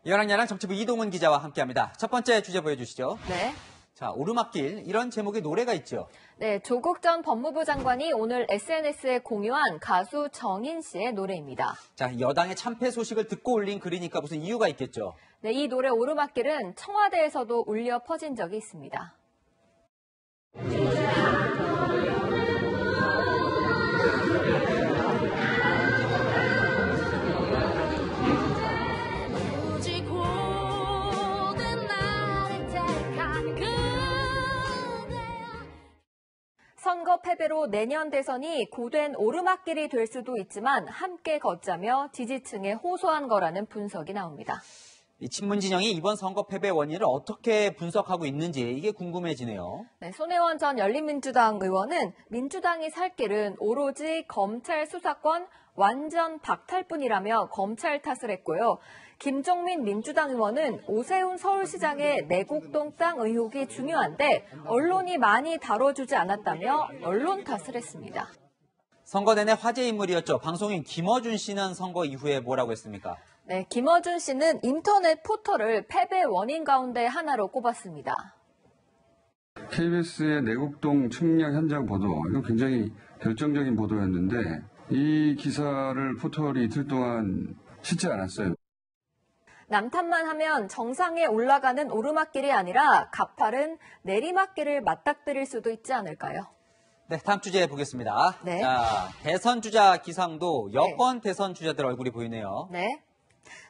여랑야랑 정치부 이동훈 기자와 함께합니다. 첫 번째 주제 보여주시죠. 네. 자, 오르막길 이런 제목의 노래가 있죠. 네, 조국 전 법무부 장관이 오늘 SNS에 공유한 가수 정인 씨의 노래입니다. 자, 여당의 참패 소식을 듣고 올린 글이니까 무슨 이유가 있겠죠. 네, 이 노래 오르막길은 청와대에서도 울려 퍼진 적이 있습니다. 선거 패배로 내년 대선이 고된 오르막길이 될 수도 있지만 함께 걷자며 지지층에 호소한 거라는 분석이 나옵니다. 이 친문 진영이 이번 선거 패배 원인을 어떻게 분석하고 있는지 이게 궁금해지네요. 네, 손혜원 전 열린민주당 의원은 민주당이 살 길은 오로지 검찰 수사권 완전 박탈뿐이라며 검찰 탓을 했고요. 김종민 민주당 의원은 오세훈 서울시장의 내곡동 땅 의혹이 중요한데 언론이 많이 다뤄주지 않았다며 언론 탓을 했습니다. 선거 내내 화제 인물이었죠. 방송인 김어준 씨는 선거 이후에 뭐라고 했습니까? 네, 김어준 씨는 인터넷 포털을 패배 원인 가운데 하나로 꼽았습니다. KBS의 내곡동 측량 현장 보도, 이건 굉장히 결정적인 보도였는데 이 기사를 포털이 이틀 동안 싣지 않았어요. 남탓만 하면 정상에 올라가는 오르막길이 아니라 가파른 내리막길을 맞닥뜨릴 수도 있지 않을까요? 네, 다음 주제 보겠습니다. 네. 자, 대선 주자 기상도 여권 대선 주자들 얼굴이 보이네요. 네.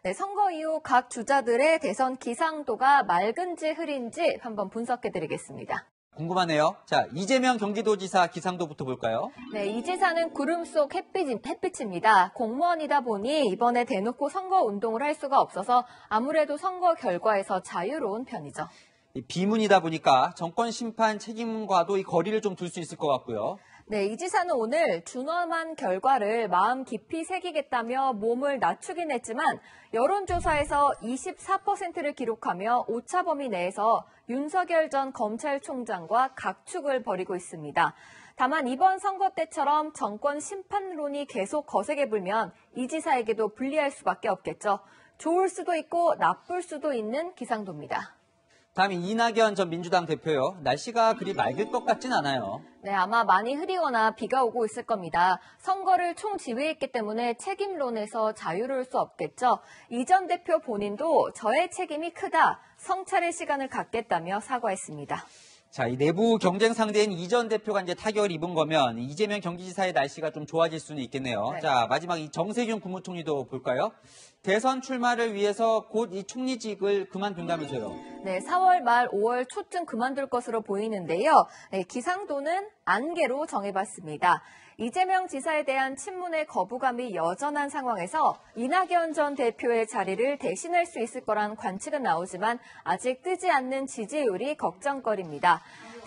네, 선거 이후 각 주자들의 대선 기상도가 맑은지 흐린지 한번 분석해드리겠습니다. 궁금하네요. 자, 이재명 경기도지사 기상도부터 볼까요? 네, 이 지사는 구름 속 햇빛입니다. 공무원이다 보니 이번에 대놓고 선거 운동을 할 수가 없어서 아무래도 선거 결과에서 자유로운 편이죠. 이 비문이다 보니까 정권 심판 책임과도 이 거리를 좀 둘 수 있을 것 같고요. 네, 이 지사는 오늘 준엄한 결과를 마음 깊이 새기겠다며 몸을 낮추긴 했지만 여론조사에서 24%를 기록하며 오차 범위 내에서 윤석열 전 검찰총장과 각축을 벌이고 있습니다. 다만 이번 선거 때처럼 정권 심판론이 계속 거세게 불면 이 지사에게도 불리할 수밖에 없겠죠. 좋을 수도 있고 나쁠 수도 있는 기상도입니다. 다음이 이낙연 전 민주당 대표요. 날씨가 그리 맑을 것 같진 않아요. 네, 아마 많이 흐리거나 비가 오고 있을 겁니다. 선거를 총지휘했기 때문에 책임론에서 자유로울 수 없겠죠. 이 전 대표 본인도 저의 책임이 크다, 성찰의 시간을 갖겠다며 사과했습니다. 자, 이 내부 경쟁 상대인 이 전 대표가 이제 타격을 입은 거면 이재명 경기지사의 날씨가 좀 좋아질 수는 있겠네요. 네. 자, 마지막 이 정세균 국무총리도 볼까요? 대선 출마를 위해서 곧 이 총리직을 그만둔다면서요. 네, 4월 말 5월 초쯤 그만둘 것으로 보이는데요. 네, 기상도는 안개로 정해봤습니다. 이재명 지사에 대한 친문의 거부감이 여전한 상황에서 이낙연 전 대표의 자리를 대신할 수 있을 거란 관측은 나오지만 아직 뜨지 않는 지지율이 걱정거리입니다.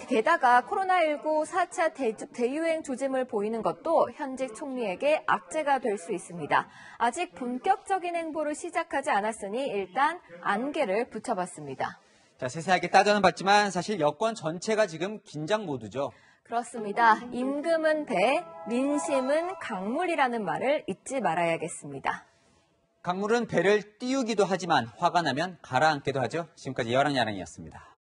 게다가 코로나19 4차 대유행 조짐을 보이는 것도 현직 총리에게 악재가 될 수 있습니다. 아직 본격적인 행보를 시작하지 않았으니 일단 안개를 붙여봤습니다. 자, 세세하게 따져는 봤지만 사실 여권 전체가 지금 긴장 모드죠. 그렇습니다. 임금은 배, 민심은 강물이라는 말을 잊지 말아야겠습니다. 강물은 배를 띄우기도 하지만 화가 나면 가라앉기도 하죠. 지금까지 여랑야랑이었습니다.